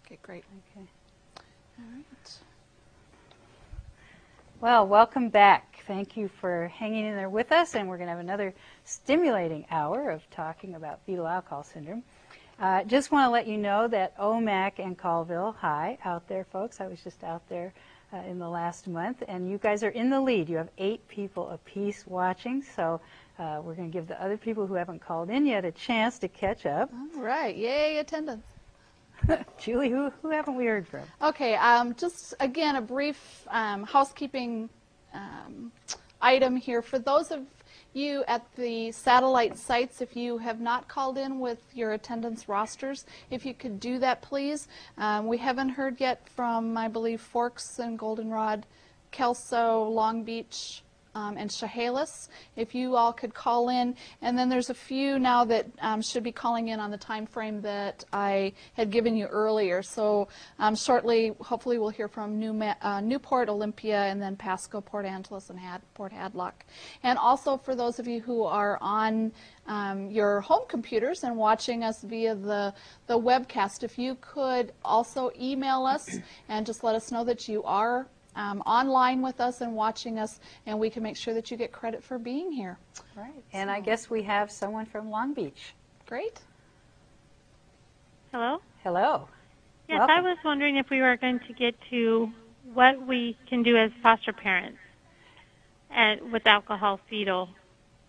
Okay, great. Okay. All right. Well, welcome back. Thank you for hanging in there with us, and we're going to have another stimulating hour of talking about fetal alcohol syndrome. Just want to let you know that OMAC and Colville, hi, out there, folks. I was just out there in the last month, and you guys are in the lead. You have 8 people apiece watching, so we're going to give the other people who haven't called in yet a chance to catch up. All right. Yay, attendance. Julie, who haven't we heard from? Okay, just again a brief housekeeping item here. For those of you at the satellite sites, if you have not called in with your attendance rosters, if you could do that, please. We haven't heard yet from, I believe, Forks and Goldenrod, Kelso, Long Beach, and Chehalis, if you all could call in. And then there's a few now that should be calling in on the time frame that I had given you earlier. So shortly, hopefully we'll hear from Newport, Olympia, and then Pasco, Port Angeles, and Port Hadlock. And also for those of you who are on your home computers and watching us via the webcast, if you could also email us and just let us know that you are online with us and watching us, and we can make sure that you get credit for being here. Right. And I guess we have someone from Long Beach. Great. Hello? Hello. Yes, Welcome. I was wondering if we were going to get to what we can do as foster parents and with alcohol fetal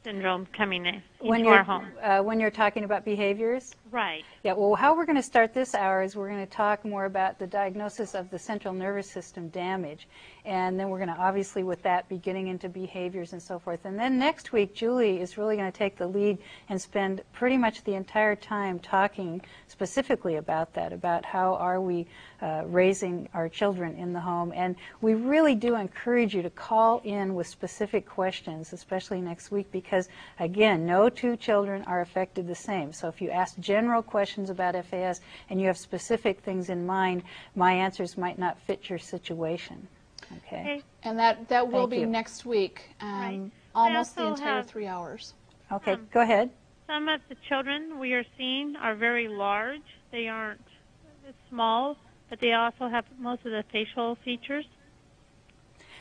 syndrome coming into our home. When you're talking about behaviors? Right. Yeah, well, how we're going to start this hour is we're going to talk more about the diagnosis of the central nervous system damage. And then we're going to, obviously, with that, be getting into behaviors and so forth. And then next week, Julie is really going to take the lead and spend pretty much the entire time talking specifically about that, about how are we raising our children in the home. And we really do encourage you to call in with specific questions, especially next week, because, again, no 2 children are affected the same. So if you ask general questions about FAS and you have specific things in mind, my answers might not fit your situation. Okay. And that will Thank be you. next week, Right. almost I the also entire have- 3 hours. Okay, go ahead. Some of the children we are seeing are very large. They aren't small, but they also have most of the facial features.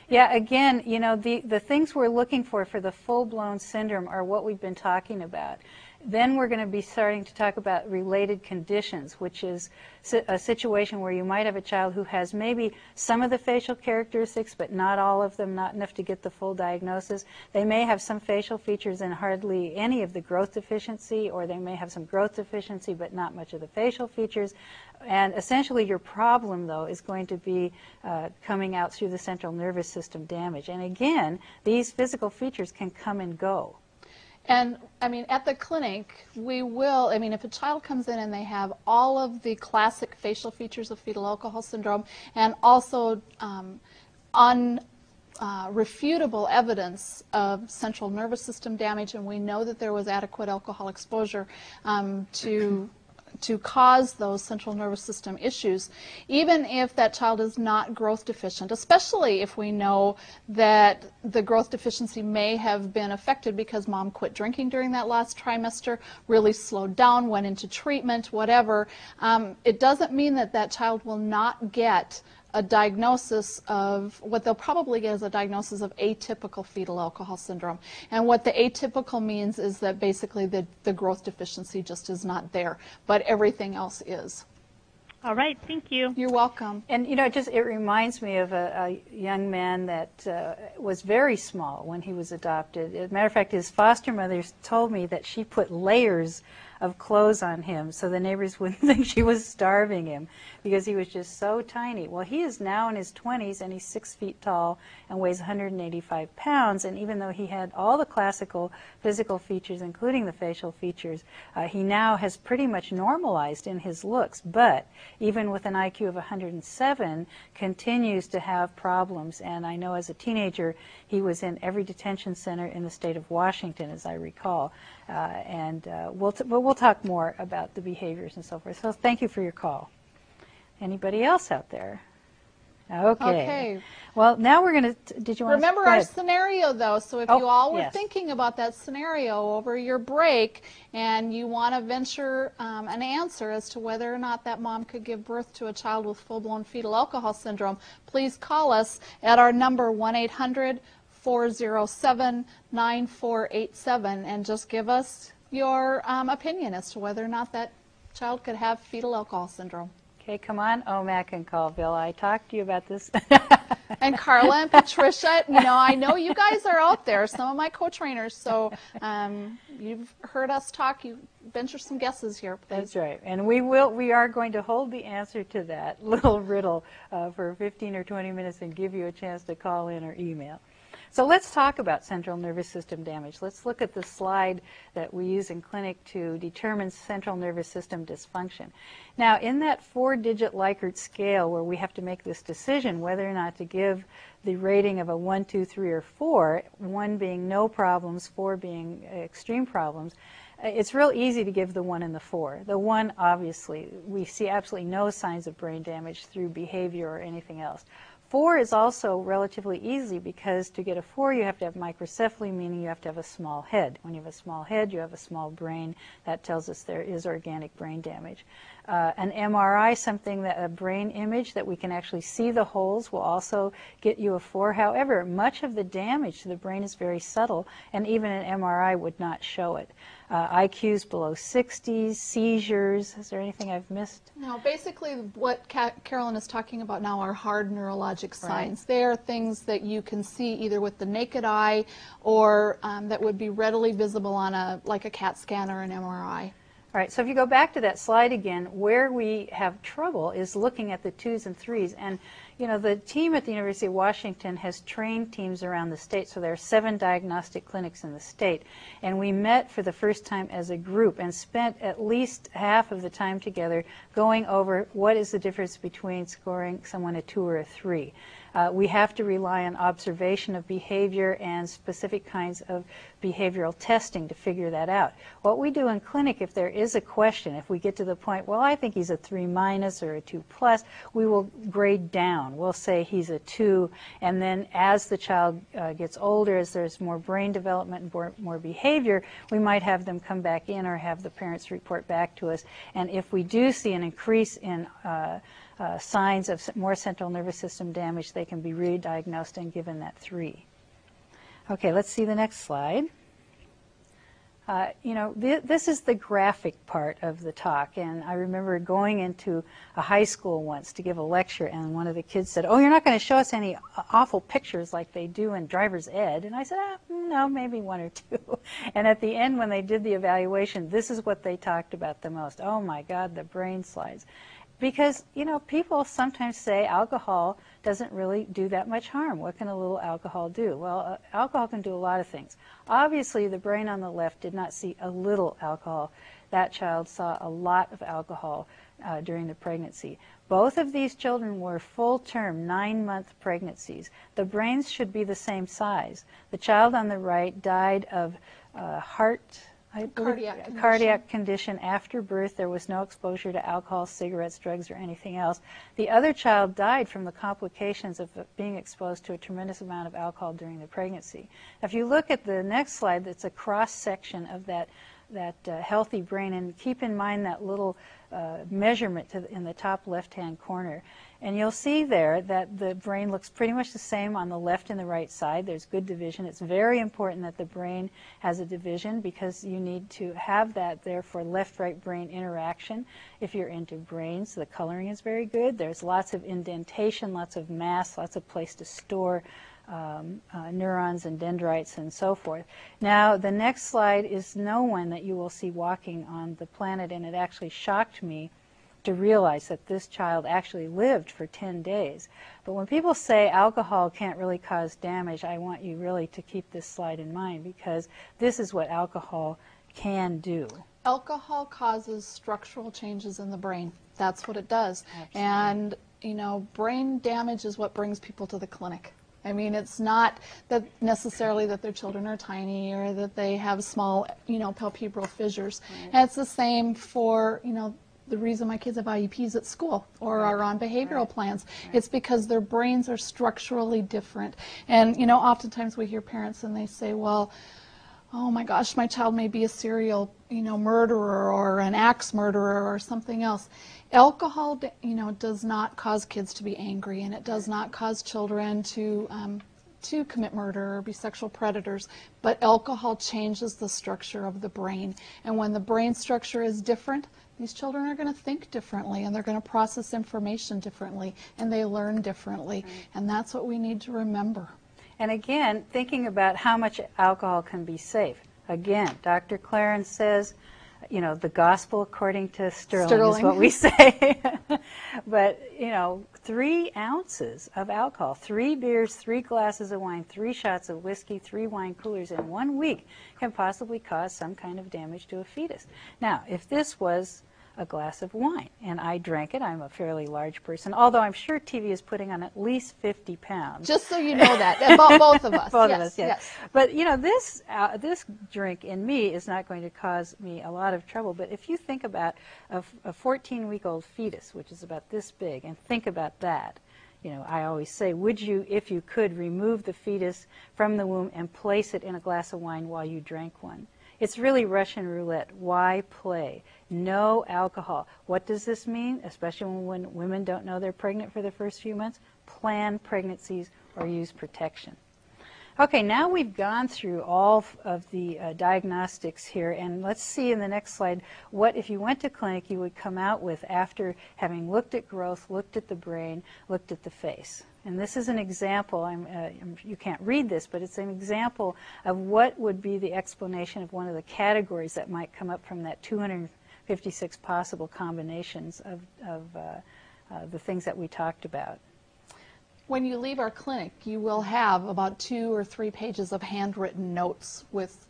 Yeah, again, you know, the things we're looking for the full-blown syndrome are what we've been talking about. Then we're going to be starting to talk about related conditions, which is a situation where you might have a child who has maybe some of the facial characteristics, but not all of them, not enough to get the full diagnosis. They may have some facial features and hardly any of the growth deficiency, or they may have some growth deficiency, but not much of the facial features. And essentially your problem, though, is going to be coming out through the central nervous system damage. And again, these physical features can come and go. And, I mean, at the clinic, we will, I mean, if a child comes in and they have all of the classic facial features of fetal alcohol syndrome and also unrefutable evidence of central nervous system damage, and we know that there was adequate alcohol exposure to cause those central nervous system issues, even if that child is not growth deficient, especially if we know that the growth deficiency may have been affected because mom quit drinking during that last trimester, really slowed down, went into treatment, whatever. It doesn't mean that that child will not get a diagnosis of, what they'll probably get is a diagnosis of atypical fetal alcohol syndrome. And what the atypical means is that basically the growth deficiency just is not there, but everything else is. All right, thank you. You're welcome. And, you know, it reminds me of a young man that was very small when he was adopted. As a matter of fact, his foster mother told me that she put layers of clothes on him so the neighbors wouldn't think she was starving him because he was just so tiny. Well, he is now in his 20s and he's 6 feet tall and weighs 185 pounds. And even though he had all the classical physical features, including the facial features, he now has pretty much normalized in his looks. But even with an IQ of 107, continues to have problems. And I know as a teenager, he was in every detention center in the state of Washington, as I recall. We'll talk more about the behaviors and so forth. So thank you for your call. Anybody else out there? Okay. Well, now we're going to, did you want Remember to our scenario, though, so if you all were thinking about that scenario over your break and you want to venture an answer as to whether or not that mom could give birth to a child with full-blown fetal alcohol syndrome, please call us at our number 1-800-407-9487 and just give us your opinion as to whether or not that child could have fetal alcohol syndrome. Okay, come on, OMAC and Colville. I talked to you about this. And Carla and Patricia, you know, I know you guys are out there, some of my co-trainers, so you've heard us talk, you venture some guesses here, please. That's right, and we are going to hold the answer to that little riddle for 15 or 20 minutes and give you a chance to call in or email. So let's talk about central nervous system damage. Let's look at the slide that we use in clinic to determine central nervous system dysfunction. Now, in that 4-digit Likert scale where we have to make this decision whether or not to give the rating of a 1, 2, 3, or 4, 1 being no problems, 4 being extreme problems, it's real easy to give the 1 and the 4. The 1, obviously, we see absolutely no signs of brain damage through behavior or anything else. 4 is also relatively easy because to get a 4 you have to have microcephaly, meaning you have to have a small head. When you have a small head, you have a small brain. That tells us there is organic brain damage. An MRI, something that a brain image that we can actually see the holes, will also get you a 4. However, much of the damage to the brain is very subtle, and even an MRI would not show it. IQs below 60, seizures. Is there anything I've missed? No, basically what Carolyn is talking about now are hard neurologic signs. Right. They are things that you can see either with the naked eye or that would be readily visible on like a CAT scan or an MRI. All right, so if you go back to that slide again, where we have trouble is looking at the 2s and 3s. And, you know, the team at the University of Washington has trained teams around the state, so there are 7 diagnostic clinics in the state. And we met for the first time as a group and spent at least half of the time together going over what is the difference between scoring someone a 2 or a 3. We have to rely on observation of behavior and specific kinds of behavioral testing to figure that out. What we do in clinic, if there is a question, if we get to the point, well, I think he's a 3- or a 2+, we will grade down. We'll say he's a 2, and then as the child gets older, as there's more brain development and more behavior, we might have them come back in or have the parents report back to us. And if we do see an increase in signs of more central nervous system damage, they can be re-diagnosed and given that 3. Okay, let's see the next slide. You know, this is the graphic part of the talk, and I remember going into a high school once to give a lecture, and one of the kids said, "Oh, you're not going to show us any awful pictures like they do in driver's ed?" And I said, no, maybe 1 or 2. And at the end, when they did the evaluation, this is what they talked about the most. Oh my God, the brain slides. Because, you know, people sometimes say alcohol doesn't really do that much harm. What can a little alcohol do? Well, alcohol can do a lot of things. Obviously, the brain on the left did not see a little alcohol. That child saw a lot of alcohol during the pregnancy. Both of these children were full-term, 9-month pregnancies. The brains should be the same size. The child on the right died of cardiac condition after birth. There was no exposure to alcohol, cigarettes, drugs, or anything else. The other child died from the complications of being exposed to a tremendous amount of alcohol during the pregnancy. If you look at the next slide, it's a cross-section of that healthy brain, and keep in mind that little measurement in the top left-hand corner. And you'll see there that the brain looks pretty much the same on the left and the right side. There's good division. It's very important that the brain has a division because you need to have that there for left-right brain interaction. If you're into brains, the coloring is very good. There's lots of indentation, lots of mass, lots of place to store neurons and dendrites and so forth. Now, the next slide is no one that you will see walking on the planet, and it actually shocked me to realize that this child actually lived for 10 days. But when people say alcohol can't really cause damage, I want you really to keep this slide in mind because this is what alcohol can do. Alcohol causes structural changes in the brain. That's what it does. Absolutely. And, you know, brain damage is what brings people to the clinic. I mean, it's not that necessarily that their children are tiny or that they have small, you know, palpebral fissures. Right. And it's the same for, you know, the reason my kids have IEPs at school or are on behavioral plans. It's because their brains are structurally different. And, you know, oftentimes we hear parents and they say, well, oh my gosh, my child may be a serial, you know, murderer or an axe murderer or something else. Alcohol, you know, does not cause kids to be angry, and it does not cause children to commit murder or be sexual predators, but alcohol changes the structure of the brain. And when the brain structure is different, these children are going to think differently, and they're going to process information differently, and they learn differently. And that's what we need to remember. And again, thinking about how much alcohol can be safe. Again, Dr. Clarence says, you know, the gospel according to Sterling is what we say. But, you know, 3 ounces of alcohol, 3 beers, 3 glasses of wine, 3 shots of whiskey, 3 wine coolers in 1 week can possibly cause some kind of damage to a fetus. Now, if this was a glass of wine and I drank it, I'm a fairly large person, although I'm sure TV is putting on at least 50 pounds. Just so you know that, about both of us. Both yes, of us, yes. Yes. But, you know, this drink in me is not going to cause me a lot of trouble. But if you think about a 14-week-old fetus, which is about this big, and think about that, you know, I always say, would you, if you could, remove the fetus from the womb and place it in a glass of wine while you drank one? It's really Russian roulette. Why play? No alcohol. What does this mean, especially when women don't know they're pregnant for the first few months? Plan pregnancies or use protection. Okay, now we've gone through all of the diagnostics here, and let's see in the next slide what, if you went to clinic, you would come out with after having looked at growth, looked at the brain, looked at the face. And this is an example, you can't read this, but it's an example of what would be the explanation of one of the categories that might come up from that 256 possible combinations of the things that we talked about. When you leave our clinic, you will have about 2 or 3 pages of handwritten notes with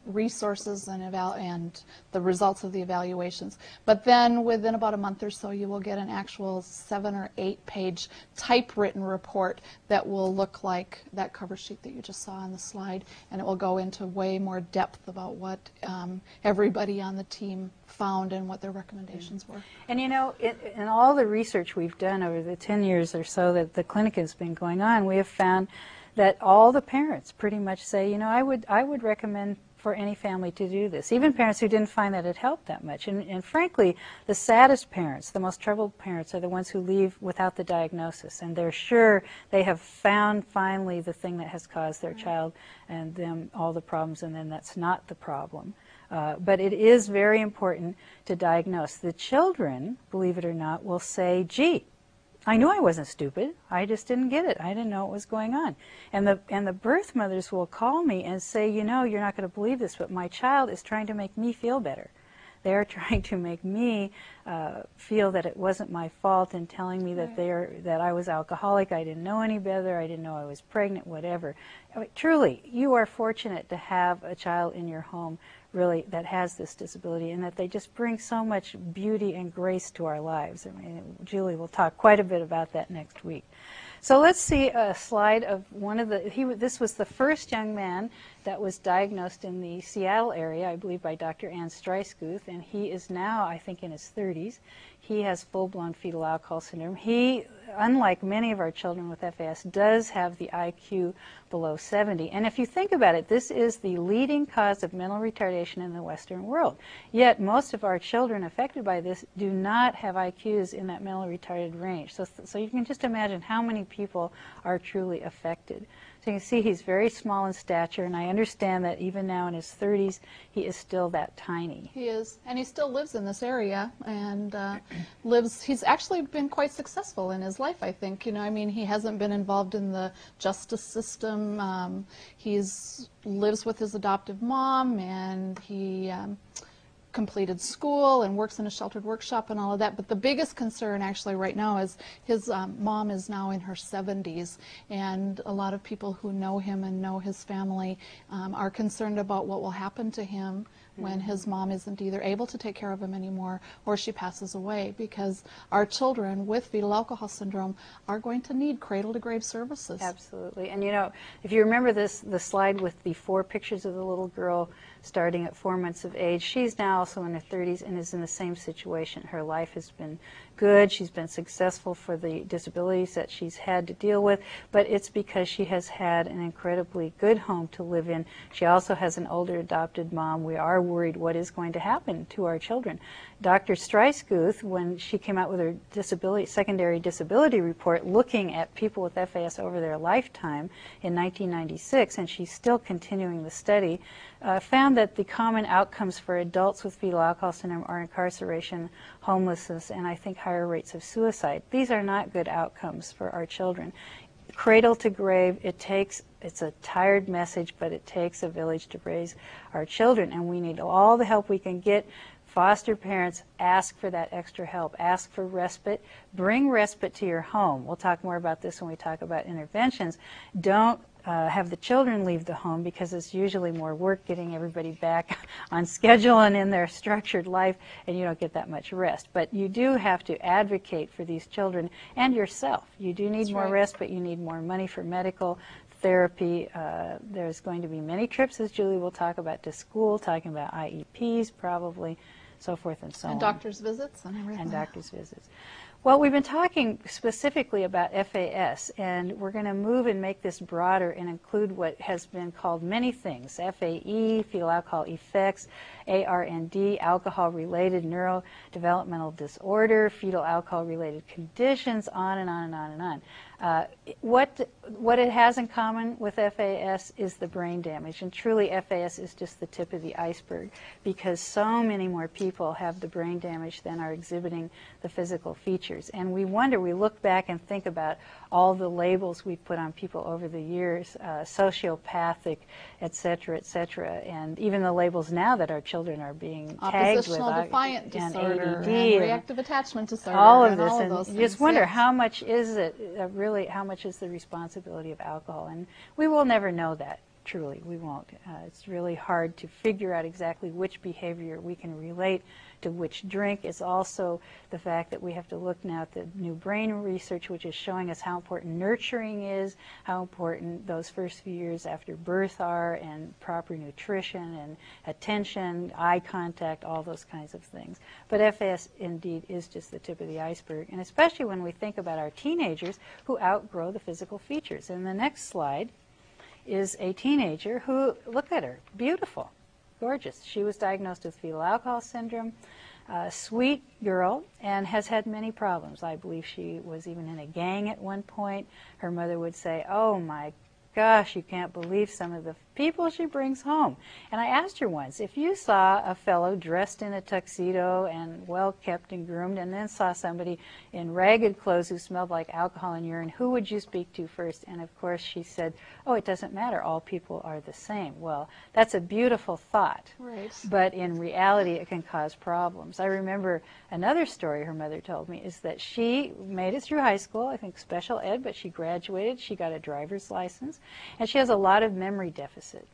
resources and the results of the evaluations. But then within about a month or so, you will get an actual 7 or 8 page typewritten report that will look like that cover sheet that you just saw on the slide, and it will go into way more depth about what everybody on the team found and what their recommendations were. And you know, in all the research we've done over the 10 years or so that the clinic has been going on, we have found that all the parents pretty much say, you know, I would recommend for any family to do this, even parents who didn't find that it helped that much. And frankly, the saddest parents, the most troubled parents, are the ones who leave without the diagnosis, and they're sure they have found finally the thing that has caused their child and them all the problems, and then that's not the problem. But it is very important to diagnose. The children, believe it or not, will say, gee, I knew I wasn't stupid. I just didn't get it. I didn't know what was going on. And the birth mothers will call me and say, you know, you're not going to believe this, but my child is trying to make me feel better. They're trying to make me feel that it wasn't my fault and telling me that that I was alcoholic, I didn't know any better, I didn't know I was pregnant, whatever. I mean, truly, you are fortunate to have a child in your home really that has this disability, and that they just bring so much beauty and grace to our lives. I mean, Julie will talk quite a bit about that next week. So let's see a slide of one of the, this was the first young man that was diagnosed in the Seattle area, I believe by Dr. Ann Streisguth, and he is now, I think, in his 30s. He has full-blown fetal alcohol syndrome. He, unlike many of our children with FAS, does have the IQ below 70. And if you think about it, this is the leading cause of mental retardation in the Western world. Yet most of our children affected by this do not have IQs in that mental retarded range. So you can just imagine how many people are truly affected. So you can see he's very small in stature, and I understand that even now in his 30s, he is still that tiny. He is, and he still lives in this area, and he's actually been quite successful in his life, I think. You know, I mean, he hasn't been involved in the justice system. He's lives with his adoptive mom, and he completed school and works in a sheltered workshop and all of that. But the biggest concern actually right now is his mom is now in her 70s, and a lot of people who know him and know his family are concerned about what will happen to him when his mom isn't either able to take care of him anymore or she passes away, because our children with fetal alcohol syndrome are going to need cradle-to-grave services. Absolutely. And you know, if you remember the slide with the 4 pictures of the little girl starting at 4 months of age, she's now also in her 30s and is in the same situation. Her life has been good. She's been successful for the disabilities that she's had to deal with, but it's because she has had an incredibly good home to live in. She also has an older adopted mom. We are worried what is going to happen to our children. Dr. Streisguth, when she came out with her secondary disability report looking at people with FAS over their lifetime in 1996, and she's still continuing the study, found that the common outcomes for adults with fetal alcohol syndrome are incarceration, homelessness, and I think higher rates of suicide. These are not good outcomes for our children. Cradle to grave, it's a tired message, but it takes a village to raise our children, and we need all the help we can get. Foster parents, ask for that extra help. Ask for respite. Bring respite to your home. We'll talk more about this when we talk about interventions. Don't have the children leave the home, because it's usually more work getting everybody back on schedule and in their structured life, and you don't get that much rest. But you do have to advocate for these children and yourself. You do need more respite. You need more money for medical therapy. There's going to be many trips, as Julie will talk about, to school, talking about IEPs probably, so forth and so on. And doctor's visits and everything. And doctor's visits. Well, we've been talking specifically about FAS, and we're going to move and make this broader and include what has been called many things: FAE, fetal alcohol effects, ARND, alcohol-related neurodevelopmental disorder, fetal alcohol-related conditions, on and on and on and on. What it has in common with FAS is the brain damage, and truly FAS is just the tip of the iceberg, because so many more people have the brain damage than are exhibiting the physical features. And we wonder, we look back and think about all the labels we've put on people over the years, sociopathic, et cetera, and even the labels now that our children are being tagged with, oppositional defiant disorder, ADD, and reactive attachment disorder, all of and this, all of and those you things. just wonder, Yes. how much is it really, how much is the responsibility of alcohol? And we will never know that. Truly, we won't. It's really hard to figure out exactly which behavior we can relate to which drink. It's also the fact that we have to look now at the new brain research, which is showing us how important nurturing is, how important those first few years after birth are, and proper nutrition and attention, eye contact, all those kinds of things. But FAS indeed is just the tip of the iceberg, and especially when we think about our teenagers who outgrow the physical features. And the next slide is a teenager who, look at her, beautiful, gorgeous. She was diagnosed with fetal alcohol syndrome, sweet girl, and has had many problems. I believe she was even in a gang at one point. Her mother would say, "Oh my gosh, you can't believe some of the people she brings home." And I asked her once, if you saw a fellow dressed in a tuxedo and well kept and groomed, and then saw somebody in ragged clothes who smelled like alcohol and urine, who would you speak to first? And of course she said, "Oh, it doesn't matter, all people are the same." Well, that's a beautiful thought, Right. but in reality it can cause problems. I remember another story her mother told me is that she made it through high school, I think special ed, but she graduated, she got a driver's license, and she has a lot of memory deficit.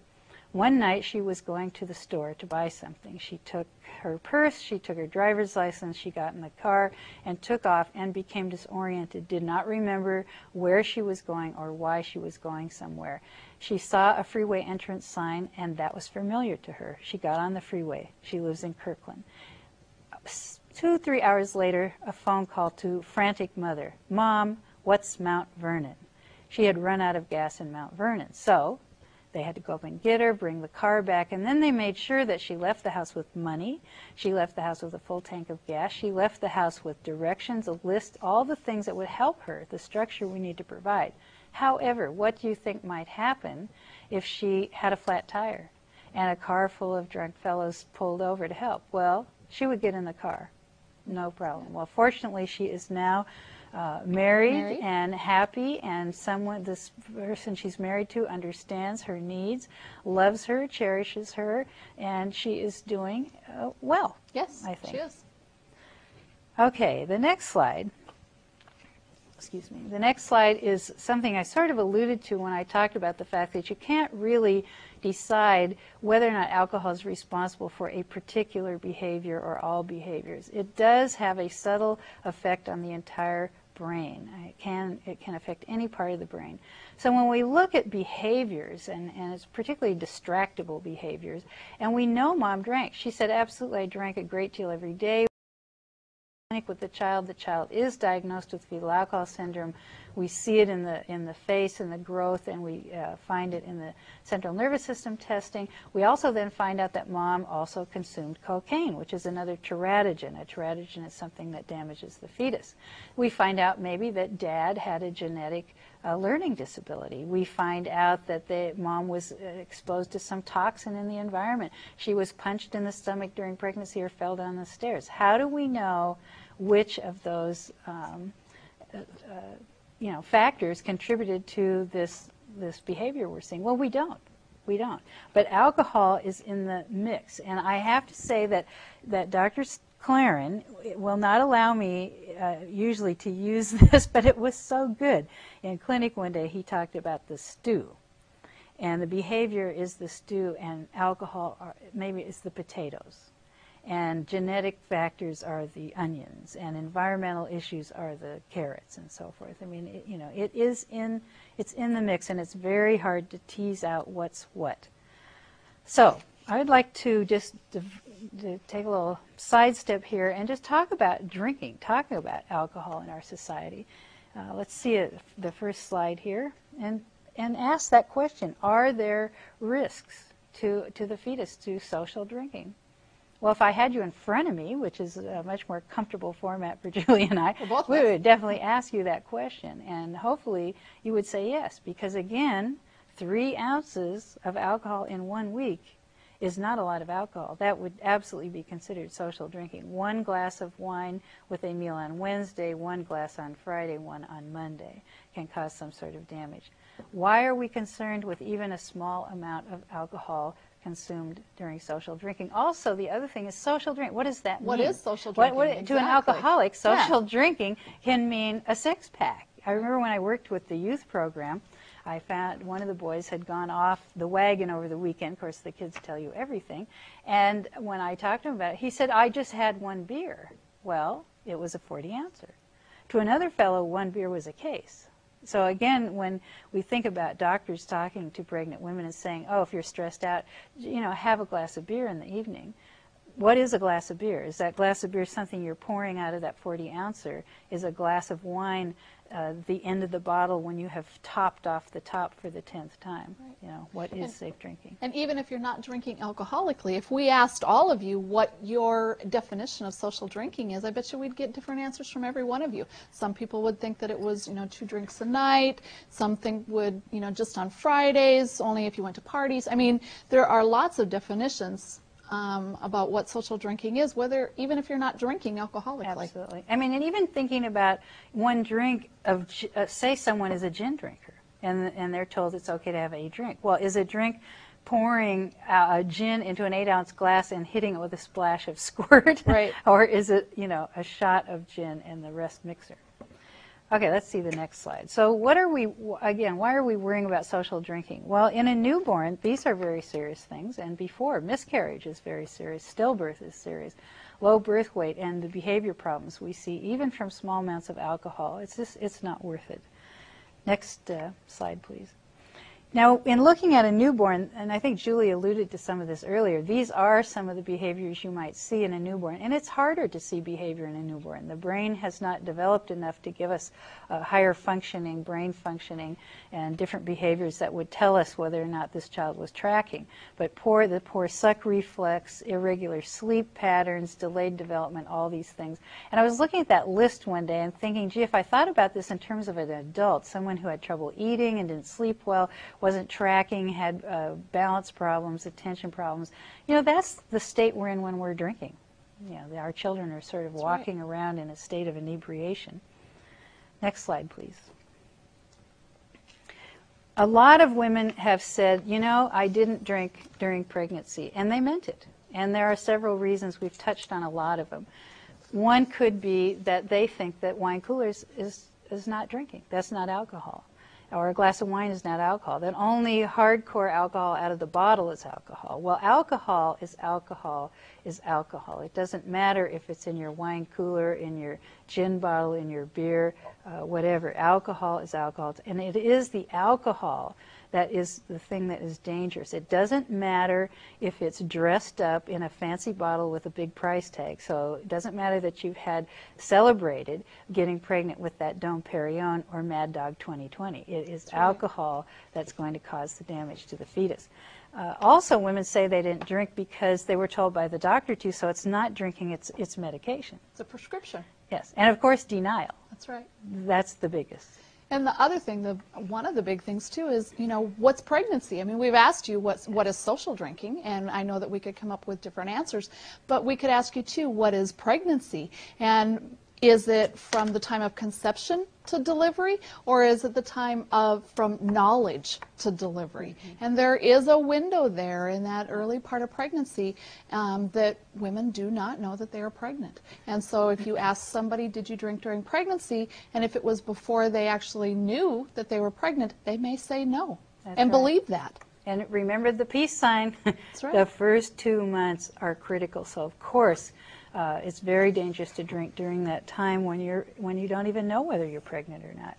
One night she was going to the store to buy something. She took her purse, she took her driver's license, she got in the car and took off and became disoriented, did not remember where she was going or why she was going somewhere. She saw a freeway entrance sign, and that was familiar to her. She got on the freeway. She lives in Kirkland. 2-3 hours later, a phone call to frantic mother. "Mom, what's Mount Vernon?" She had run out of gas in Mount Vernon. So they had to go up and get her, bring the car back, and then they made sure that she left the house with money. She left the house with a full tank of gas. She left the house with directions, a list, all the things that would help her, the structure we need to provide. However, what do you think might happen if she had a flat tire and a car full of drunk fellows pulled over to help? Well, she would get in the car. No problem. Well, fortunately, she is now married and happy, and this person she's married to understands her needs, loves her, cherishes her, and she is doing well. Yes, I think. she is. Okay, the next slide excuse me. The next slide is something I sort of alluded to when I talked about the fact that you can't really decide whether or not alcohol is responsible for a particular behavior or all behaviors. It does have a subtle effect on the entire brain. It can affect any part of the brain. So when we look at behaviors, and it's particularly distractible behaviors, and we know Mom drank. She said, absolutely, I drank a great deal every day. With the child is diagnosed with fetal alcohol syndrome. We see it in the face and the growth, and we find it in the central nervous system testing. We also then find out that Mom also consumed cocaine, which is another teratogen. A teratogen is something that damages the fetus. We find out maybe that Dad had a genetic learning disability. We find out that Mom was exposed to some toxin in the environment. She was punched in the stomach during pregnancy or fell down the stairs. How do we know which of those factors contributed to this behavior we're seeing? Well, we don't. We don't. But alcohol is in the mix. And I have to say that Dr. Claren will not allow me usually to use this, but it was so good. In clinic one day, he talked about the stew. And the behavior is the stew, and alcohol, maybe it's the potatoes. And genetic factors are the onions, and environmental issues are the carrots and so forth. I mean, it's in the mix, and it's very hard to tease out what's what. So I'd like to just to take a little sidestep here and just talk about drinking, talking about alcohol in our society. Let's see the first slide here, and ask that question: are there risks to the fetus to social drinking? Well, if I had you in front of me, which is a much more comfortable format for Julie and I, we would definitely ask you that question. And hopefully you would say yes, because again, 3 ounces of alcohol in 1 week is not a lot of alcohol. That would absolutely be considered social drinking. 1 glass of wine with a meal on Wednesday, 1 glass on Friday, 1 on Monday can cause some sort of damage. Why are we concerned with even a small amount of alcohol consumed during social drinking? Also, the other thing is social drink. What does that mean? What is social drinking? Exactly. To an alcoholic, social drinking can mean a 6-pack. I remember when I worked with the youth program, I found one of the boys had gone off the wagon over the weekend. Of course, the kids tell you everything. And when I talked to him about it, he said, I just had 1 beer. Well, it was a 40-ouncer. To another fellow, 1 beer was a case. So again, when we think about doctors talking to pregnant women and saying, oh, if you're stressed out, have a glass of beer in the evening. What is a glass of beer? Is that glass of beer something you're pouring out of that 40-ouncer? Is a glass of wine the end of the bottle when you have topped off the top for the 10th time? Right. What is safe drinking? And even if you're not drinking alcoholically, if we asked all of you what your definition of social drinking is, I bet you we'd get different answers from every one of you. Some people would think that it was, 2 drinks a night. Some think would, just on Fridays, only if you went to parties. I mean, there are lots of definitions about what social drinking is, even if you're not drinking alcoholically. Absolutely. I mean, and even thinking about 1 drink of, say someone is a gin drinker, and they're told it's okay to have a drink. Well, is a drink pouring a gin into an 8-ounce glass and hitting it with a splash of squirt? Right. Or is it, a shot of gin and the rest mixer? Okay, let's see the next slide. So why are we worrying about social drinking? Well, in a newborn, these are very serious things, and before, miscarriage is very serious, stillbirth is serious, low birth weight, and the behavior problems we see, even from small amounts of alcohol. It's not worth it. Next slide, please. Now, in looking at a newborn, and I think Julie alluded to some of this earlier, these are some of the behaviors you might see in a newborn. And it's harder to see behavior in a newborn. The brain has not developed enough to give us higher functioning, brain functioning, and different behaviors that would tell us whether or not this child was tracking. But the poor suck reflex, irregular sleep patterns, delayed development, all these things. And I was looking at that list one day and thinking, gee, if I thought about this in terms of an adult, someone who had trouble eating and didn't sleep well, wasn't tracking, had balance problems, attention problems. That's the state we're in when we're drinking. Our children are sort of walking around in a state of inebriation. Next slide, please. A lot of women have said, I didn't drink during pregnancy, and they meant it. And there are several reasons. We've touched on a lot of them. One could be that they think that wine coolers is is not drinking. That's not alcohol. Or a glass of wine is not alcohol. Then only hardcore alcohol out of the bottle is alcohol. Well, alcohol is alcohol is alcohol. It doesn't matter if it's in your wine cooler, in your gin bottle, in your beer, whatever. Alcohol is alcohol. And it is the alcohol that is the thing that is dangerous. It doesn't matter if it's dressed up in a fancy bottle with a big price tag. So it doesn't matter that you've had celebrated getting pregnant with that Dom Perignon or Mad Dog 2020. It is alcohol that's going to cause the damage to the fetus. Also, women say they didn't drink because they were told by the doctor to, so it's not drinking, it's medication. It's a prescription. Yes, and of course denial. That's right. That's the biggest. And the other thing, one of the big things too is, what's pregnancy? I mean, we've asked you what is social drinking, and I know that we could come up with different answers, but we could ask you too, what is pregnancy? And is it from the time of conception to delivery, or is it the time from knowledge to delivery? Mm-hmm. And there is a window there in that early part of pregnancy that women do not know that they are pregnant. And so if you ask somebody, did you drink during pregnancy, and if it was before they actually knew that they were pregnant, they may say no. That's and right. Believe that. And remember the peace sign. That's right. The first 2 months are critical. So of course, it's very dangerous to drink during that time when you don't even know whether you're pregnant or not.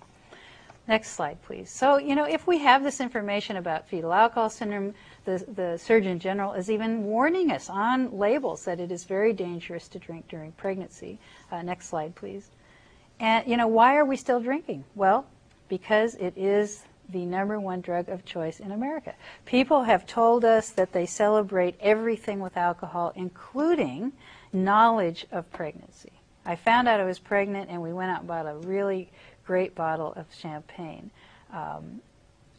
Next slide, please. So, if we have this information about fetal alcohol syndrome, the Surgeon General is even warning us on labels that it is very dangerous to drink during pregnancy. Next slide, please. And, why are we still drinking? Well, because it is the #1 drug of choice in America. People have told us that they celebrate everything with alcohol, including knowledge of pregnancy. I found out I was pregnant, and we went out and bought a really great bottle of champagne.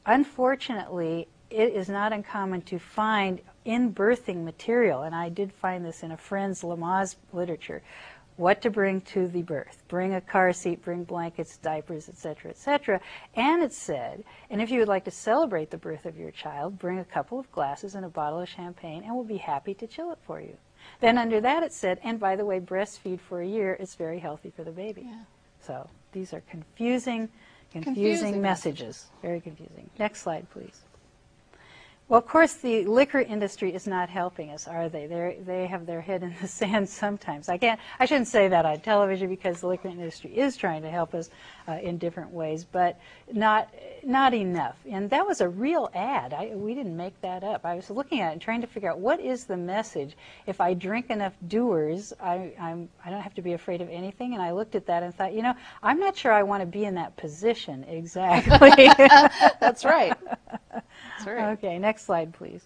Unfortunately, it is not uncommon to find in birthing material, and I did find this in a friend's Lamaze literature, what to bring to the birth. Bring a car seat, bring blankets, diapers, etc., etc. And it said, and if you would like to celebrate the birth of your child, bring a couple of glasses and a bottle of champagne, and we'll be happy to chill it for you. Then under that it said, and by the way, breastfeed for a year. It's very healthy for the baby. Yeah. So these are confusing messages. Very confusing. Next slide, please. Well, of course, the liquor industry is not helping us, are they? They have their head in the sand sometimes. I shouldn't say that on television because the liquor industry is trying to help us in different ways, but not enough. And that was a real ad. We didn't make that up. I was looking at it and trying to figure out what is the message. If I drink enough Dewar's, I don't have to be afraid of anything. And I looked at that and thought, I'm not sure I want to be in that position exactly. That's right. That's right. Okay, next slide, please.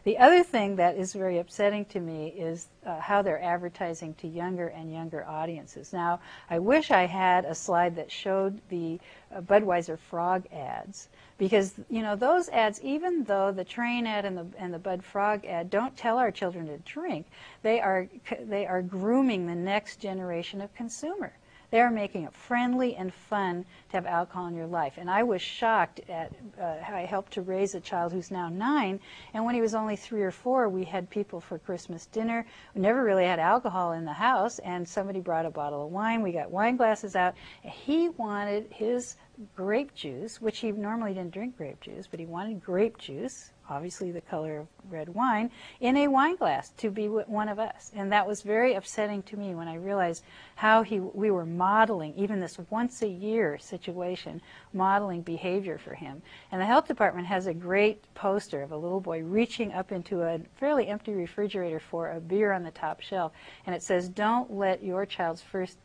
The other thing that is very upsetting to me is how they're advertising to younger and younger audiences. Now, I wish I had a slide that showed the Budweiser Frog ads, because those ads, even though the train ad and the Bud Frog ad don't tell our children to drink, they are grooming the next generation of consumer. They are making it friendly and fun to have alcohol in your life. And I was shocked at how I helped to raise a child who's now 9. And when he was only 3 or 4, we had people for Christmas dinner. We never really had alcohol in the house. And somebody brought a bottle of wine. We got wine glasses out. And he wanted his grape juice, which he normally didn't drink grape juice, but he wanted grape juice, obviously the color of red wine, in a wine glass to be one of us. And that was very upsetting to me when I realized how we were modeling, even this once-a-year situation, modeling behavior for him. And the health department has a great poster of a little boy reaching up into a fairly empty refrigerator for a beer on the top shelf. And it says, don't let your child's first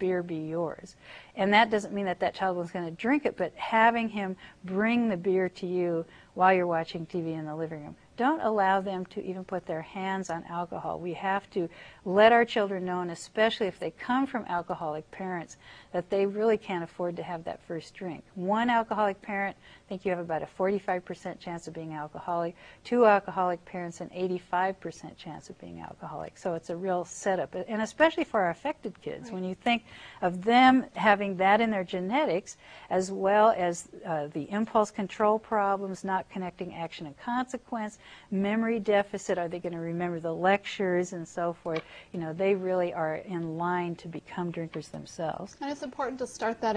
beer be yours. And that doesn't mean that that child was going to drink it, but having him bring the beer to you while you're watching TV in the living room. Don't allow them to even put their hands on alcohol. We have to let our children know, and especially if they come from alcoholic parents, that they really can't afford to have that first drink. One alcoholic parent, I think you have about a 45% chance of being alcoholic. 2 alcoholic parents, an 85% chance of being alcoholic. So it's a real setup, and especially for our affected kids. Right. When you think of them having that in their genetics, as well as the impulse control problems, not connecting action and consequence, memory deficit? Are they going to remember the lectures and so forth? You know, they really are in line to become drinkers themselves. And it's important to start that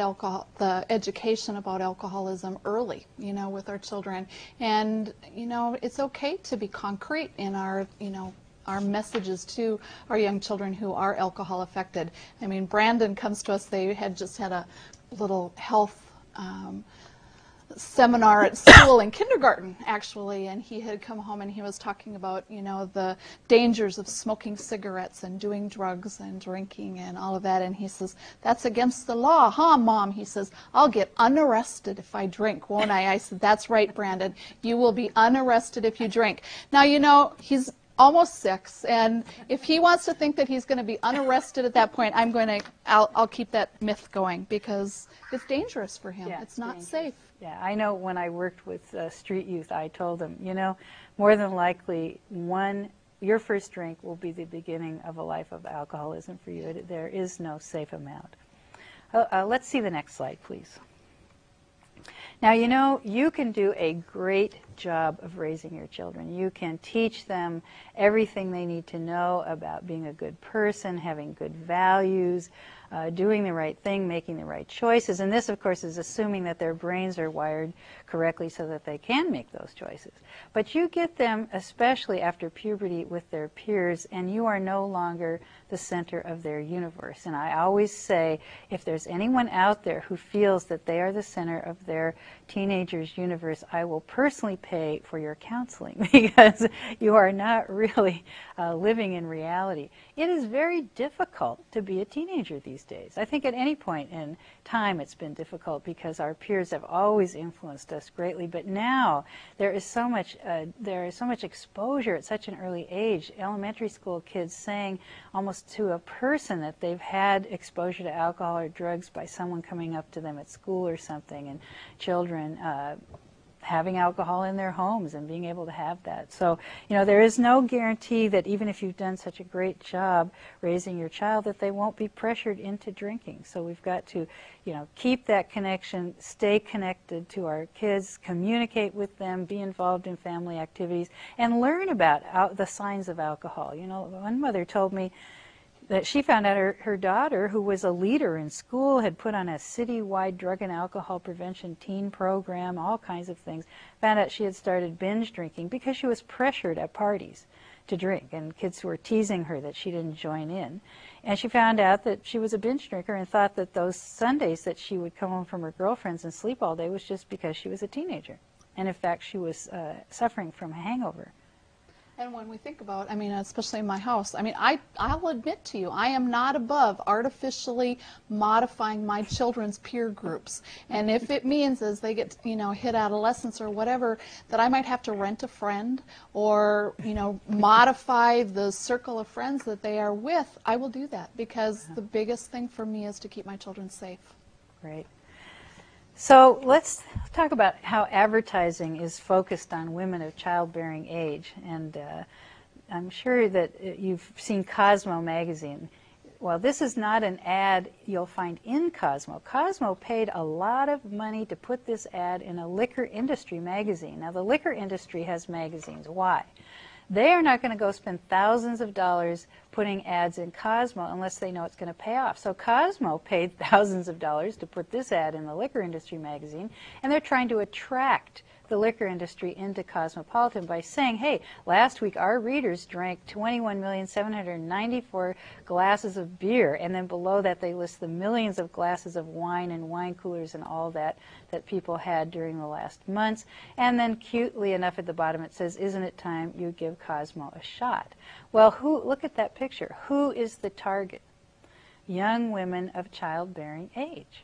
the education about alcoholism early, you know, with our children. And, you know, it's okay to be concrete in our, you know, our messages to our young children who are alcohol affected. I mean, Brandon comes to us, they had just had a little health seminar at school in kindergarten, actually, and he had come home and he was talking about, you know, the dangers of smoking cigarettes and doing drugs and drinking and all of that, and he says, that's against the law, huh, Mom? He says, I'll get unarrested if I drink, won't I? I said, that's right, Brandon. You will be unarrested if you drink. Now, you know, he's almost 6, and if he wants to think that he's going to be unarrested at that point, I'll keep that myth going, because it's dangerous for him. Yeah, it's not dangerous. safe. Yeah, I know when I worked with street youth, I told them, you know, more than likely your first drink will be the beginning of a life of alcoholism for you. There is no safe amount. Let's see the next slide, please. Now, you know, you can do a great job of raising your children. You can teach them everything they need to know about being a good person, having good values, doing the right thing, making the right choices. And this, of course, is assuming that their brains are wired correctly so that they can make those choices. But you get them, especially after puberty, with their peers, and you are no longer the center of their universe. And I always say, if there's anyone out there who feels that they are the center of their teenager's universe, I will personally pay for your counseling, because you are not really living in reality. It is very difficult to be a teenager these days. I think at any point in time it's been difficult because our peers have always influenced us greatly, but now there is so much exposure at such an early age. Elementary school kids saying almost to a person that they've had exposure to alcohol or drugs by someone coming up to them at school or something, and children having alcohol in their homes and being able to have that. So, you know, there is no guarantee that even if you've done such a great job raising your child, that they won't be pressured into drinking. So we've got to, you know, keep that connection, stay connected to our kids, communicate with them, be involved in family activities, and learn about the signs of alcohol. You know, one mother told me that she found out her daughter, who was a leader in school, had put on a citywide drug and alcohol prevention teen program, all kinds of things, found out she had started binge drinking because she was pressured at parties to drink, and kids were teasing her that she didn't join in. And she found out that she was a binge drinker and thought that those Sundays that she would come home from her girlfriends and sleep all day was just because she was a teenager. And in fact, she was suffering from a hangover. And when we think about, I mean, especially in my house, I mean, I'll admit to you, I am not above artificially modifying my children's peer groups. And if it means as they get, you know, hit adolescence or whatever, that I might have to rent a friend or, you know, modify the circle of friends that they are with, I will do that, because the biggest thing for me is to keep my children safe. Great. So let's talk about how advertising is focused on women of childbearing age. And I'm sure that you've seen Cosmo magazine. Well, this is not an ad you'll find in Cosmo. Cosmo paid a lot of money to put this ad in a liquor industry magazine. Now, the liquor industry has magazines. Why? They are not going to go spend thousands of dollars putting ads in Cosmo unless they know it's going to pay off. So Cosmo paid thousands of dollars to put this ad in the liquor industry magazine, and they're trying to attract the liquor industry into Cosmopolitan by saying, hey, last week our readers drank 21,794 glasses of beer, and then below that they list the millions of glasses of wine and wine coolers and all that people had during the last months. And then cutely enough at the bottom it says, isn't it time you give Cosmo a shot? Well, look at that picture. Who is the target? Young women of childbearing age.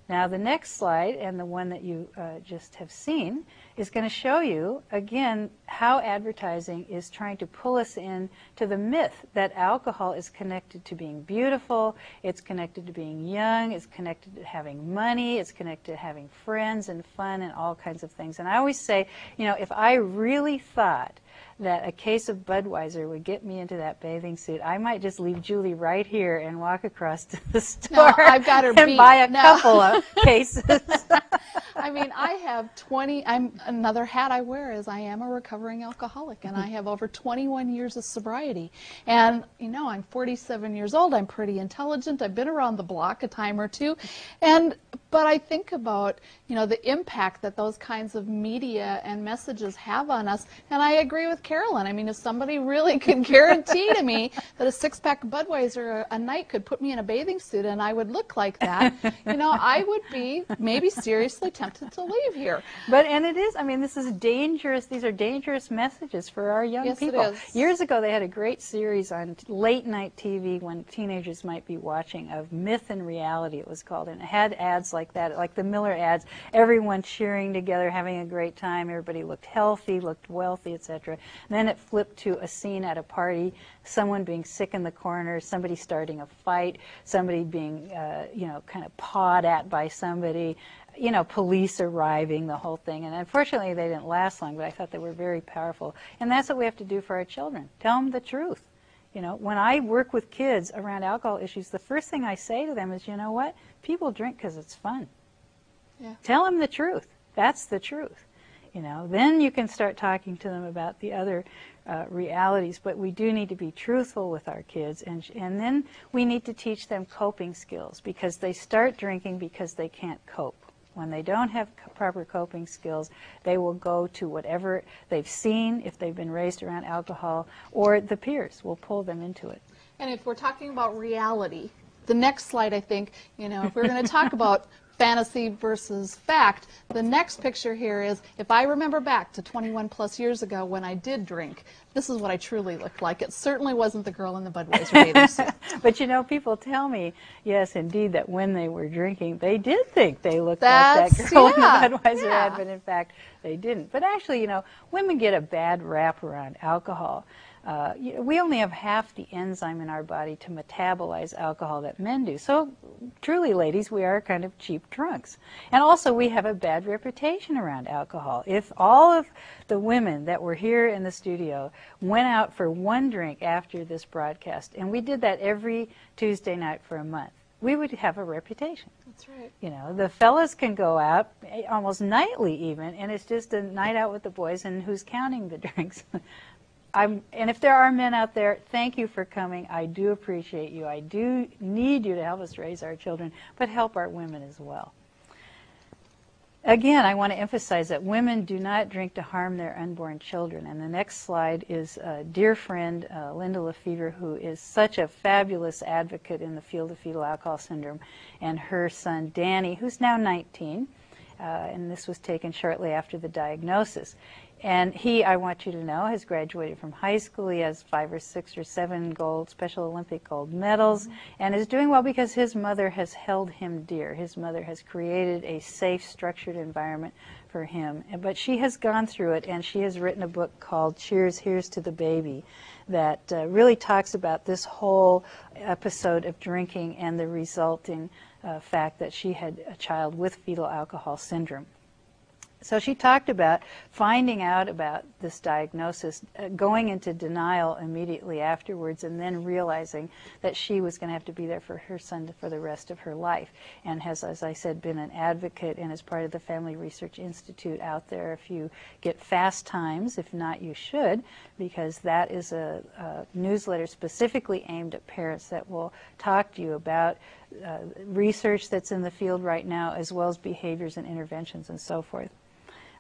Now the next slide, and the one that you just have seen, is going to show you, again, how advertising is trying to pull us in to the myth that alcohol is connected to being beautiful, it's connected to being young, it's connected to having money, it's connected to having friends and fun and all kinds of things. And I always say, you know, if I really thought that a case of Budweiser would get me into that bathing suit, I might just leave Julie right here and walk across to the store I've got her and beat. buy a couple of cases. I mean, I have 20, another hat I wear is I am a recovering alcoholic, and I have over 21 years of sobriety. And, you know, I'm 47 years old, I'm pretty intelligent, I've been around the block a time or two, but I think about, you know, the impact that those kinds of media and messages have on us, and I agree with Carolyn. I mean, if somebody really could guarantee to me that a six-pack of Budweiser a night could put me in a bathing suit and I would look like that, you know, I would be maybe seriously tempted to leave here. And it is, I mean, this is dangerous. These are dangerous messages for our young people. Yes, it is. Years ago, they had a great series on late night TV when teenagers might be watching of Myth and Reality, it was called. And it had ads like that, like the Miller ads, everyone cheering together, having a great time. Everybody looked healthy, looked wealthy, etc. And then it flipped to a scene at a party, someone being sick in the corner, somebody starting a fight, somebody being, you know, kind of pawed at by somebody, you know, police arriving, the whole thing. And unfortunately, they didn't last long, but I thought they were very powerful. And that's what we have to do for our children. Tell them the truth. You know, when I work with kids around alcohol issues, the first thing I say to them is, you know what? People drink because it's fun. Yeah. Tell them the truth. That's the truth. You know, then you can start talking to them about the other realities, but we do need to be truthful with our kids, and then we need to teach them coping skills, because they start drinking because they can't cope. When they don't have proper coping skills, they will go to whatever they've seen, if they've been raised around alcohol, or the peers will pull them into it. And if we're talking about reality, the next slide, I think, you know, if we're going to talk about fantasy versus fact, the next picture here is, if I remember back to 21 plus years ago when I did drink, this is what I truly looked like. It certainly wasn't the girl in the Budweiser bathing suit. But you know, people tell me, yes, indeed, that when they were drinking, they did think they looked like that girl in the Budweiser ad, but in fact, they didn't. But actually, you know, women get a bad rap around alcohol. We only have half the enzyme in our body to metabolize alcohol that men do. So truly, ladies, we are kind of cheap drunks. And also, we have a bad reputation around alcohol. If all of the women that were here in the studio went out for one drink after this broadcast, and we did that every Tuesday night for a month, we would have a reputation. That's right. You know, the fellas can go out almost nightly even, and it's just a night out with the boys, and who's counting the drinks? And if there are men out there, thank you for coming. I do appreciate you. I do need you to help us raise our children, but help our women as well. Again, I want to emphasize that women do not drink to harm their unborn children. And the next slide is a dear friend, Linda Lefevre, who is such a fabulous advocate in the field of fetal alcohol syndrome, and her son, Danny, who's now 19, and this was taken shortly after the diagnosis. And he, I want you to know, has graduated from high school. He has 5 or 6 or 7 gold, Special Olympic gold medals, and is doing well because his mother has held him dear. His mother has created a safe, structured environment for him. But she has gone through it, and she has written a book called Cheers, Here's to the Baby that really talks about this whole episode of drinking and the resulting fact that she had a child with fetal alcohol syndrome. So she talked about finding out about this diagnosis, going into denial immediately afterwards, and then realizing that she was going to have to be there for her son for the rest of her life, and has, as I said, been an advocate and is part of the Family Research Institute out there. If you get Fast Times, if not, you should, because that is a newsletter specifically aimed at parents that will talk to you about research that's in the field right now, as well as behaviors and interventions and so forth.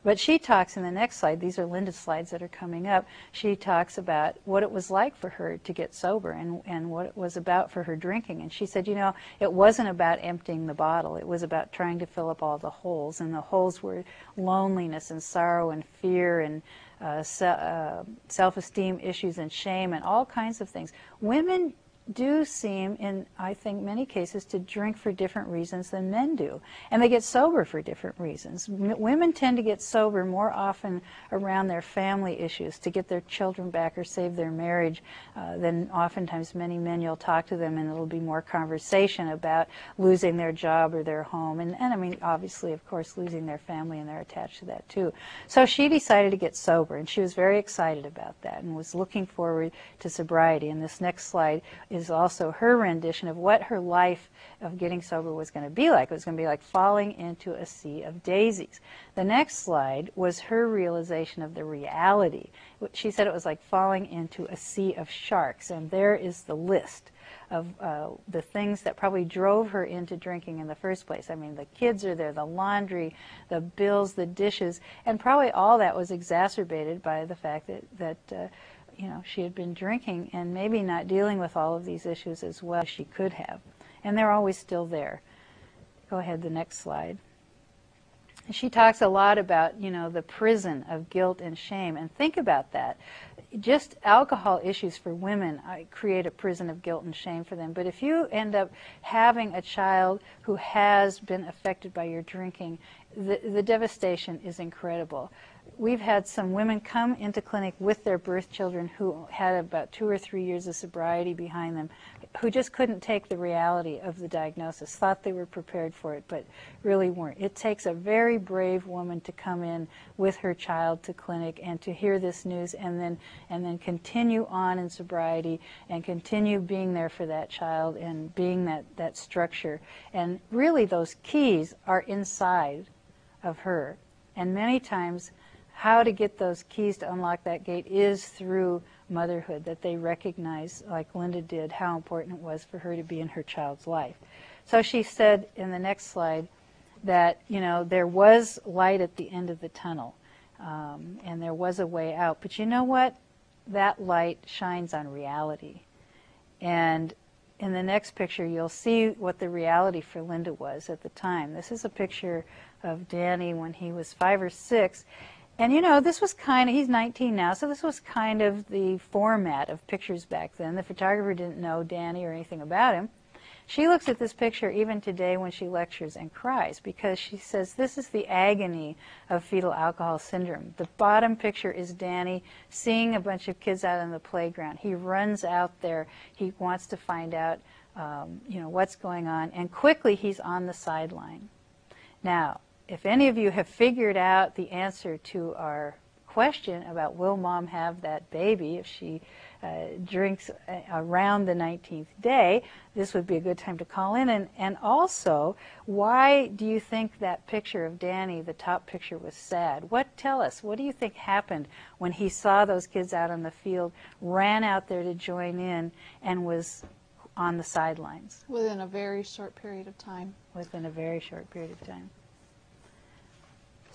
But she talks in the next slide, these are Linda's slides that are coming up, she talks about what it was like for her to get sober and what it was about for her drinking. And she said, you know, it wasn't about emptying the bottle. It was about trying to fill up all the holes. And the holes were loneliness and sorrow and fear and self-esteem issues and shame and all kinds of things. Women do seem, in I think many cases, to drink for different reasons than men do, and they get sober for different reasons. Women tend to get sober more often around their family issues, to get their children back or save their marriage, than oftentimes many men. You'll talk to them and it'll be more conversation about losing their job or their home, and I mean obviously of course losing their family, and they're attached to that too. So she decided to get sober, and she was very excited about that and was looking forward to sobriety. And this next slide is also her rendition of what her life of getting sober was going to be like. It was going to be like falling into a sea of daisies. The next slide was her realization of the reality. She said it was like falling into a sea of sharks, and there is the list of the things that probably drove her into drinking in the first place. I mean, the kids are there, the laundry, the bills, the dishes, and probably all that was exacerbated by the fact that you know, she had been drinking and maybe not dealing with all of these issues as well as she could have. And they're always still there. Go ahead, the next slide. She talks a lot about, you know, the prison of guilt and shame. And think about that. Just alcohol issues for women create a prison of guilt and shame for them. But if you end up having a child who has been affected by your drinking, the devastation is incredible. We've had some women come into clinic with their birth children who had about 2 or 3 years of sobriety behind them, who just couldn't take the reality of the diagnosis, thought they were prepared for it, but really weren't. It takes a very brave woman to come in with her child to clinic and to hear this news and then continue on in sobriety and continue being there for that child and being that structure. And really those keys are inside of her. And many times how to get those keys to unlock that gate is through motherhood, that they recognize, like Linda did, how important it was for her to be in her child's life. So she said in the next slide that, you know, there was light at the end of the tunnel, and there was a way out. But you know what? That light shines on reality. And in the next picture, you'll see what the reality for Linda was at the time. This is a picture of Danny when he was 5 or 6. And you know, this was kind of, he's 19 now, so this was kind of the format of pictures back then. The photographer didn't know Danny or anything about him. She looks at this picture even today when she lectures and cries because she says this is the agony of fetal alcohol syndrome. The bottom picture is Danny seeing a bunch of kids out on the playground. He runs out there. He wants to find out, you know, what's going on, and quickly he's on the sideline. Now, if any of you have figured out the answer to our question about will mom have that baby if she drinks around the 19th day, this would be a good time to call in. And also, why do you think that picture of Danny, the top picture, was sad? Tell us, what do you think happened when he saw those kids out on the field, ran out there to join in, and was on the sidelines? Within a very short period of time. Within a very short period of time.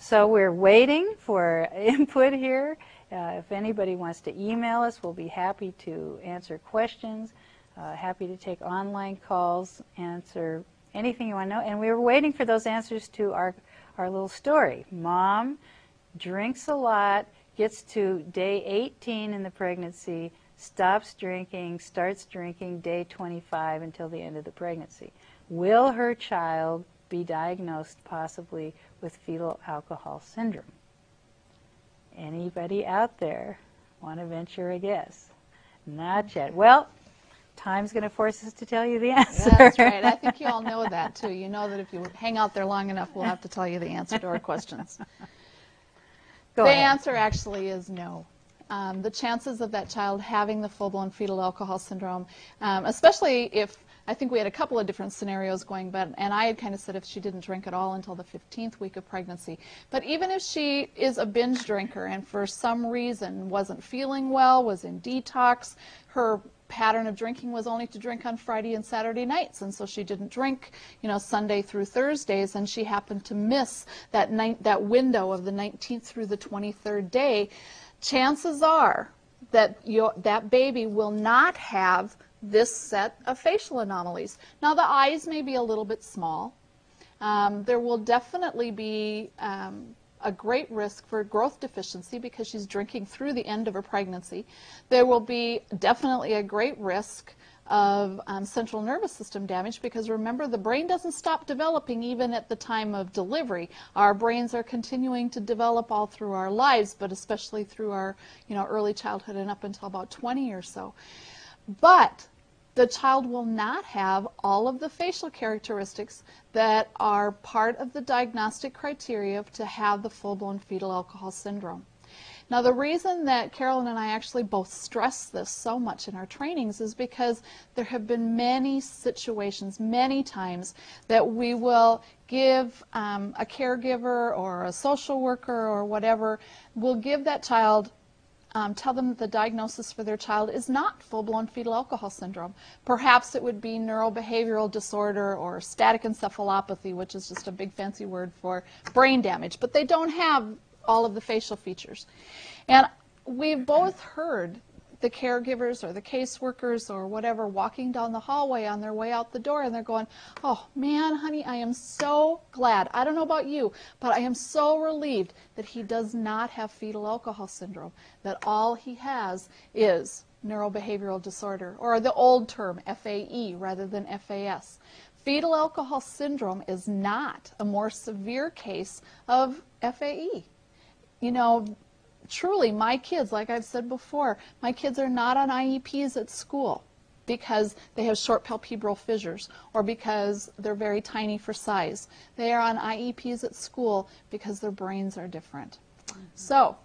So we're waiting for input here. If anybody wants to email us, we'll be happy to answer questions, happy to take online calls, answer anything you want to know. And we were waiting for those answers to our little story. Mom drinks a lot, gets to day 18 in the pregnancy, stops drinking, starts drinking day 25 until the end of the pregnancy. Will her child be diagnosed possibly with fetal alcohol syndrome? Anybody out there want to venture a guess? Not yet. Well, time's going to force us to tell you the answer. That's right. I think you all know that too. You know that if you hang out there long enough, we'll have to tell you the answer to our questions. Go the ahead. answer actually is no. The chances of that child having the full-blown fetal alcohol syndrome, especially if, I think we had a couple of different scenarios going, and I had kind of said if she didn't drink at all until the 15th week of pregnancy. But even if she is a binge drinker and for some reason wasn't feeling well, was in detox, her pattern of drinking was only to drink on Friday and Saturday nights, and so she didn't drink, you know, Sunday through Thursdays, and she happened to miss that window of the 19th through the 23rd day, chances are that that baby will not have this set of facial anomalies. Now, the eyes may be a little bit small. There will definitely be a great risk for growth deficiency because she's drinking through the end of her pregnancy. There will be definitely a great risk of central nervous system damage because remember, the brain doesn't stop developing even at the time of delivery. Our brains are continuing to develop all through our lives, but especially through our, you know, early childhood and up until about 20 or so. But the child will not have all of the facial characteristics that are part of the diagnostic criteria to have the full-blown fetal alcohol syndrome. Now, the reason that Carolyn and I actually both stress this so much in our trainings is because there have been many situations, many times, that we will give a caregiver or a social worker or whatever, will give that child, tell them that the diagnosis for their child is not full-blown fetal alcohol syndrome. Perhaps it would be neurobehavioral disorder or static encephalopathy, which is just a big fancy word for brain damage, but they don't have all of the facial features. And we've both heard the caregivers or the caseworkers or whatever walking down the hallway on their way out the door, and they're going, oh man, honey, I am so glad. I don't know about you, but I am so relieved that he does not have fetal alcohol syndrome, that all he has is neurobehavioral disorder, or the old term FAE rather than FAS. Fetal alcohol syndrome is not a more severe case of FAE. You know, truly, my kids, like I've said before, my kids are not on IEPs at school because they have short palpebral fissures or because they're very tiny for size. They are on IEPs at school because their brains are different. So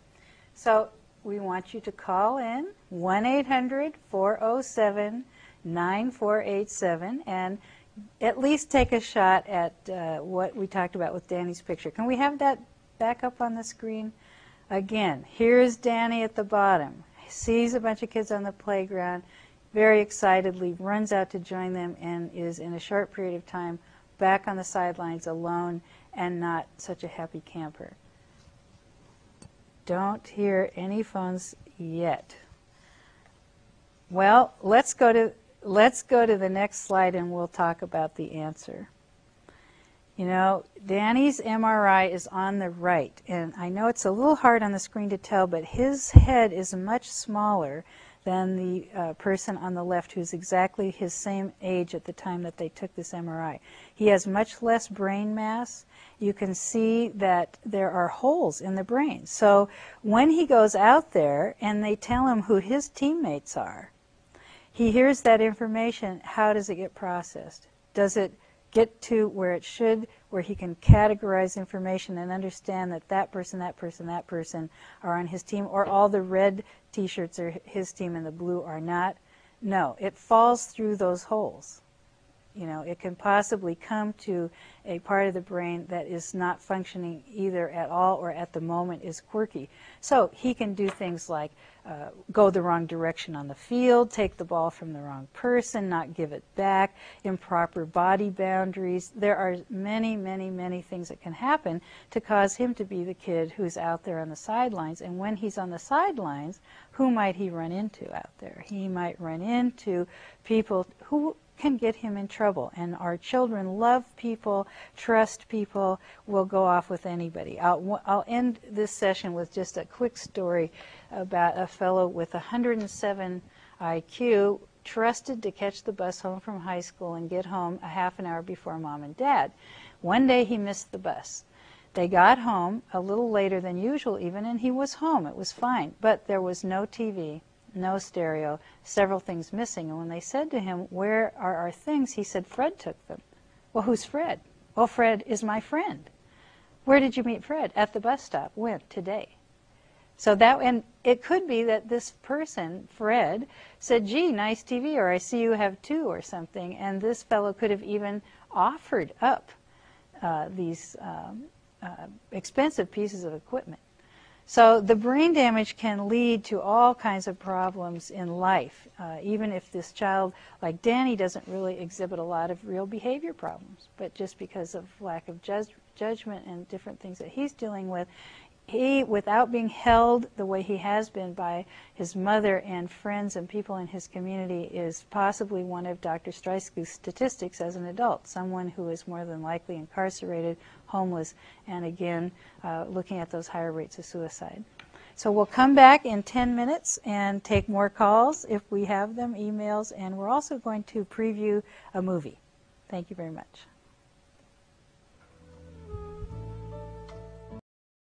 we want you to call in 1-800-407-9487 and at least take a shot at what we talked about with Danny's picture. Can we have that back up on the screen? Again, here's Danny at the bottom. He sees a bunch of kids on the playground, very excitedly runs out to join them and is in a short period of time back on the sidelines alone and not such a happy camper. Don't hear any phones yet. Well, let's go to the next slide and we'll talk about the answer. You know, Danny's MRI is on the right, and I know it's a little hard on the screen to tell, but his head is much smaller than the person on the left, who's exactly his same age at the time that they took this MRI. He has much less brain mass. You can see that there are holes in the brain. So when he goes out there and they tell him who his teammates are, he hears that information. How does it get processed? Does it get to where it should, where he can categorize information and understand that that person, that person, that person are on his team, or all the red t-shirts are his team and the blue are not? No, it falls through those holes. You know, it can possibly come to a part of the brain that is not functioning either at all or at the moment is quirky. So he can do things like go the wrong direction on the field, take the ball from the wrong person, not give it back, improper body boundaries. There are many, many, many things that can happen to cause him to be the kid who's out there on the sidelines. And when he's on the sidelines, who might he run into out there? He might run into people who can get him in trouble. And our children love people, trust people, will go off with anybody. I'll end this session with just a quick story about a fellow with 107 IQ, trusted to catch the bus home from high school and get home a half an hour before mom and dad. One day he missed the bus. They got home a little later than usual even, and he was home. It was fine. But there was no TV, no stereo, several things missing. And when they said to him, where are our things? He said, Fred took them. Well, who's Fred? Well, Fred is my friend. Where did you meet Fred? At the bus stop. When? Today. So that, and it could be that this person, Fred, said, gee, nice TV, or I see you have two or something. And this fellow could have even offered up these expensive pieces of equipment. So the brain damage can lead to all kinds of problems in life, even if this child, like Danny, doesn't really exhibit a lot of real behavior problems. But just because of lack of judgment and different things that he's dealing with, he, without being held the way he has been by his mother and friends and people in his community, is possibly one of Dr. Streisku's statistics as an adult, someone who is more than likely incarcerated, homeless, and again, looking at those higher rates of suicide. So we'll come back in 10 minutes and take more calls if we have them, emails, and we're also going to preview a movie. Thank you very much.